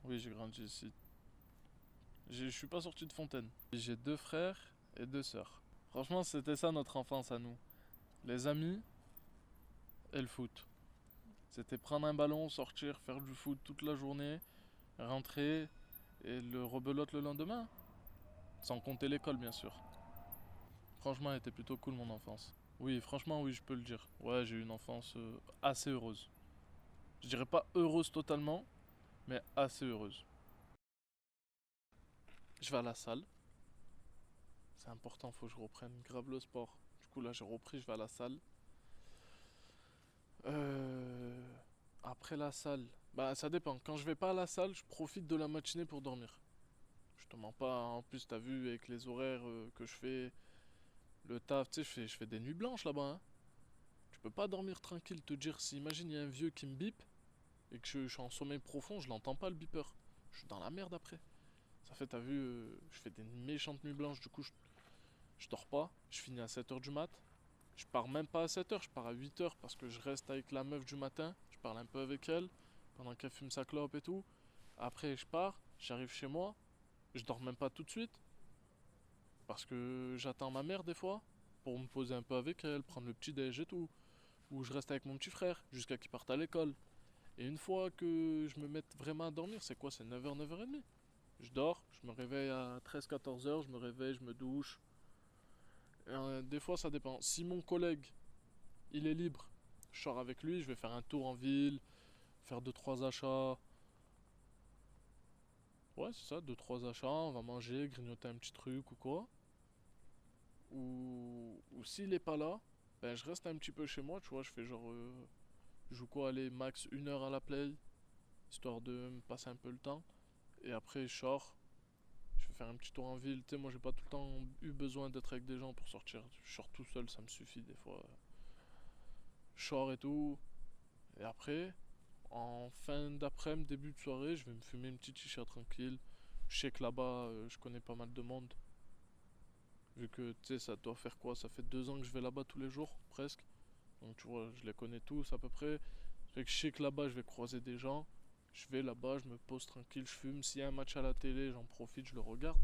Oui, j'ai grandi ici. Je suis pas sorti de Fontaine. J'ai deux frères et deux sœurs. Franchement, c'était ça notre enfance à nous. Les amis et le foot. C'était prendre un ballon, sortir, faire du foot toute la journée, rentrer et le rebelote le lendemain. Sans compter l'école, bien sûr. Franchement, elle était plutôt cool mon enfance. Oui, franchement, oui, je peux le dire. Ouais, j'ai eu une enfance assez heureuse. Je dirais pas heureuse totalement, mais assez heureuse. Je vais à la salle. C'est important, faut que je reprenne grave le sport. Du coup, là, j'ai repris, je vais à la salle. Euh, Après la salle, bah ça dépend. Quand je vais pas à la salle, je profite de la matinée pour dormir. Je te mens pas, hein. En plus, t'as vu avec les horaires que je fais, le taf, tu sais, je fais des nuits blanches là-bas, hein. Tu peux pas dormir tranquille, te dire, si imagine, il y a un vieux qui me bip et que je suis en sommeil profond, je l'entends pas le beeper. Je suis dans la merde après. Ça fait, t'as vu, je fais des méchantes nuits blanches, du coup, je dors pas. Je finis à 7 heures du mat. Je pars même pas à 7 heures, je pars à 8 heures parce que je reste avec la meuf du matin. Je parle un peu avec elle pendant qu'elle fume sa clope et tout. Après, je pars, j'arrive chez moi. Je dors même pas tout de suite parce que j'attends ma mère des fois pour me poser un peu avec elle, prendre le petit déj et tout. Ou je reste avec mon petit frère jusqu'à qu'il parte à l'école. Et une fois que je me mette vraiment à dormir, c'est quoi? C'est 9 h 9 h 30. Je dors, je me réveille à 13 14 heures, je me réveille, je me douche. Des fois, ça dépend. Si mon collègue, il est libre, je sors avec lui, je vais faire un tour en ville, faire deux trois achats. Ouais, c'est ça, deux trois achats, on va manger, grignoter un petit truc ou quoi. Ou s'il est pas là, ben je reste un petit peu chez moi, tu vois, je fais genre... je joue quoi, aller max 1 heure à la play, histoire de me passer un peu le temps. Et après, je sors, je vais faire un petit tour en ville. Tu sais, moi, j'ai pas tout le temps eu besoin d'être avec des gens pour sortir. Je sors tout seul, ça me suffit des fois. Je sors et tout. Et après, en fin d'après-midi, début de soirée, je vais me fumer une petite chicha tranquille. Je sais que là-bas, je connais pas mal de monde. Vu que, tu sais, ça doit faire quoi? Ça fait 2 ans que je vais là-bas tous les jours, presque. Donc, tu vois, je les connais tous à peu près. Fait que je sais que là-bas, je vais croiser des gens. Je vais là-bas, je me pose tranquille, je fume. S'il y a un match à la télé, j'en profite, je le regarde.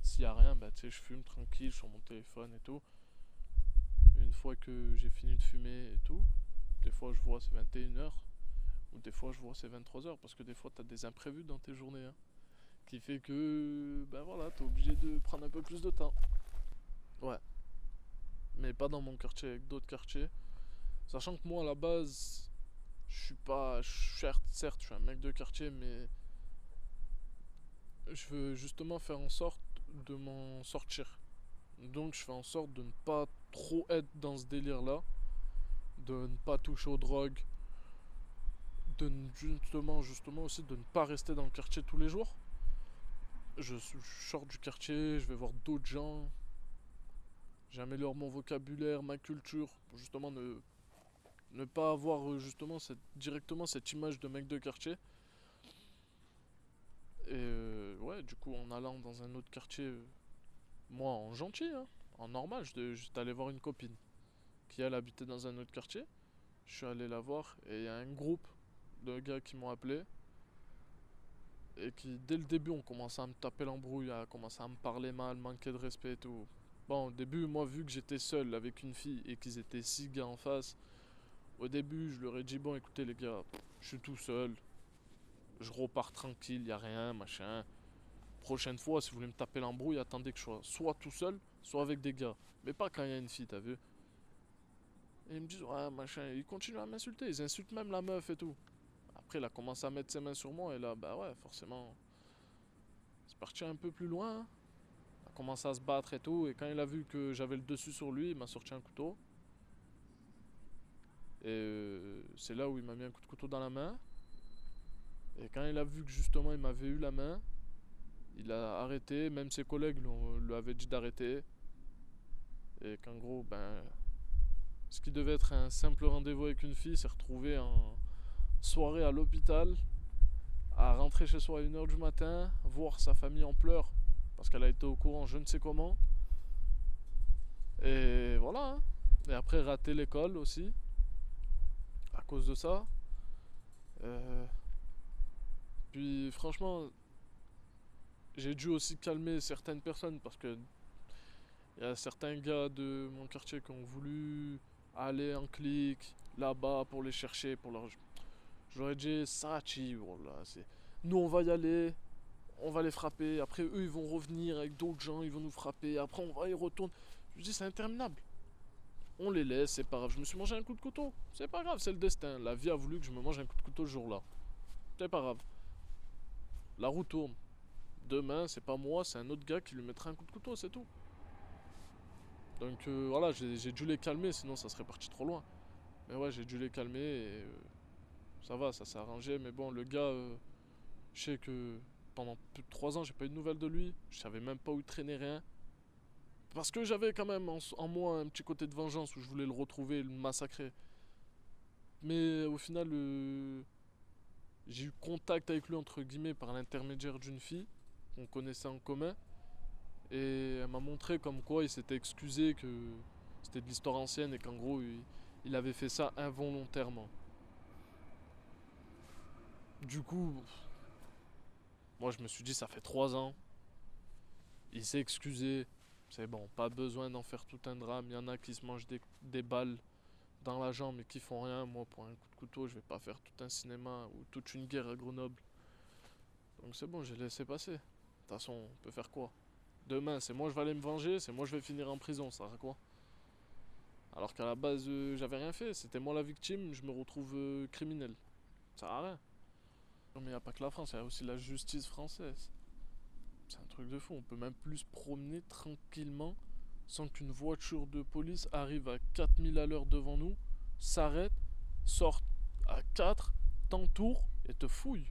S'il y a rien, bah, tu sais, je fume tranquille sur mon téléphone et tout. Une fois que j'ai fini de fumer et tout, des fois, je vois c'est 21 h. Ou des fois, je vois c'est 23 h. Parce que des fois, t'as des imprévus dans tes journées, hein, qui fait que, ben voilà, t'es obligé de prendre un peu plus de temps. Ouais, mais pas dans mon quartier, avec d'autres quartiers. Sachant que moi, à la base, je suis pas. Certes, je suis un mec de quartier, mais je veux justement faire en sorte de m'en sortir. Donc, je fais en sorte de ne pas trop être dans ce délire-là, de ne pas toucher aux drogues, justement aussi de ne pas rester dans le quartier tous les jours. Je sors du quartier, je vais voir d'autres gens, j'améliore mon vocabulaire, ma culture, pour justement ne pas avoir justement directement cette image de mec de quartier. Et ouais, du coup, en allant dans un autre quartier, moi en gentil, hein, en normal, j'étais allé voir une copine qui elle habitait dans un autre quartier. Je suis allé la voir et il y a un groupe de gars qui m'ont appelé et qui dès le début ont commencé à me taper l'embrouille, à commencer à me parler mal, manquer de respect et tout. Bon, au début, moi, vu que j'étais seul avec une fille et qu'ils étaient 6 gars en face, au début, je leur ai dit, bon, écoutez les gars, je suis tout seul, je repars tranquille, y a rien, machin. Prochaine fois, si vous voulez me taper l'embrouille, attendez que je sois soit tout seul, soit avec des gars. Mais pas quand il y a une fille, t'as vu? Et ils me disent, ouais, machin, ils continuent à m'insulter, ils insultent même la meuf et tout. Après, il a commencé à mettre ses mains sur moi et là, bah ouais, forcément, c'est parti un peu plus loin, hein. Il a commencé à se battre et tout. Et quand il a vu que j'avais le dessus sur lui, il m'a sorti un couteau. Et c'est là où il m'a mis un coup de couteau dans la main. Et quand il a vu que justement il m'avait eu la main, il a arrêté. Même ses collègues lui avaient dit d'arrêter. Et qu'en gros, ben, ce qui devait être un simple rendez-vous avec une fille s'est retrouvé en soirée à l'hôpital, à rentrer chez soi à 1 h du matin, voir sa famille en pleurs parce qu'elle a été au courant je ne sais comment. Et voilà, hein. Et après rater l'école aussi, à cause de ça. Euh, Puis franchement, j'ai dû aussi calmer certaines personnes parce que il y a certains gars de mon quartier qui ont voulu aller en clic là-bas pour les chercher, pour leur... Je leur ai dit, Sachi, voilà, c'est... Nous on va y aller, on va les frapper, après eux ils vont revenir avec d'autres gens, ils vont nous frapper, après on va y retourner. Je dis c'est interminable. On les laisse, c'est pas grave. Je me suis mangé un coup de couteau, c'est pas grave, c'est le destin. La vie a voulu que je me mange un coup de couteau ce jour-là. C'est pas grave. La roue tourne. Demain, c'est pas moi, c'est un autre gars qui lui mettra un coup de couteau, c'est tout. Donc voilà, j'ai dû les calmer, sinon ça serait parti trop loin. Mais ouais, j'ai dû les calmer et ça va, ça s'est arrangé. Mais bon, le gars, je sais que pendant plus de 3 ans, j'ai pas eu de nouvelles de lui. Je savais même pas où il traînait, rien. Parce que j'avais quand même en moi un petit côté de vengeance où je voulais le retrouver et le massacrer. Mais au final, j'ai eu contact avec lui, entre guillemets, par l'intermédiaire d'une fille qu'on connaissait en commun. Et elle m'a montré comme quoi il s'était excusé, que c'était de l'histoire ancienne et qu'en gros, il avait fait ça involontairement. Du coup, moi je me suis dit, ça fait 3 ans. Il s'est excusé. C'est bon, pas besoin d'en faire tout un drame. Il y en a qui se mangent des balles dans la jambe et qui font rien. Moi, pour un coup de couteau, je vais pas faire tout un cinéma ou toute une guerre à Grenoble. Donc c'est bon, j'ai laissé passer. De toute façon, on peut faire quoi? Demain, c'est moi je vais aller me venger, c'est moi je vais finir en prison, ça sert à quoi? Alors qu'à la base, j'avais rien fait, c'était moi la victime, je me retrouve criminel. Ça sert à rien. Non, mais il n'y a pas que la France, il y a aussi la justice française. C'est un truc de fou, on peut même plus se promener tranquillement sans qu'une voiture de police arrive à 4000 à l'heure devant nous, s'arrête, sort à 4, t'entoure et te fouille.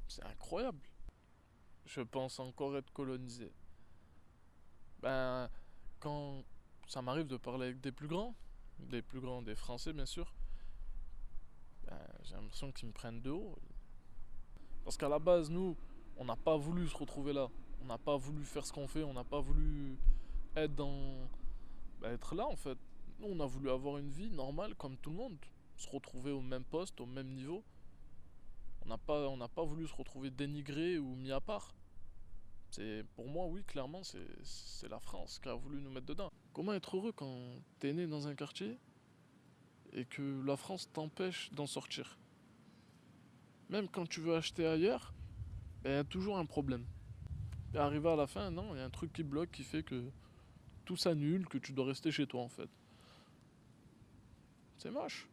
C'est incroyable. Je pense encore être colonisé. Ben, quand ça m'arrive de parler avec des plus grands, des Français bien sûr, ben, j'ai l'impression qu'ils me prennent de haut. Parce qu'à la base, nous, on n'a pas voulu se retrouver là. On n'a pas voulu faire ce qu'on fait, on n'a pas voulu être dans... ben, être là en fait. Nous, on a voulu avoir une vie normale comme tout le monde. Se retrouver au même poste, au même niveau. On n'a pas voulu se retrouver dénigré ou mis à part. C'est, pour moi, oui, clairement, c'est la France qui a voulu nous mettre dedans. Comment être heureux quand t'es né dans un quartier et que la France t'empêche d'en sortir? Même quand tu veux acheter ailleurs, il y a toujours un problème. Et arrivé à la fin, non, il y a un truc qui bloque qui fait que tout s'annule, que tu dois rester chez toi en fait. C'est moche.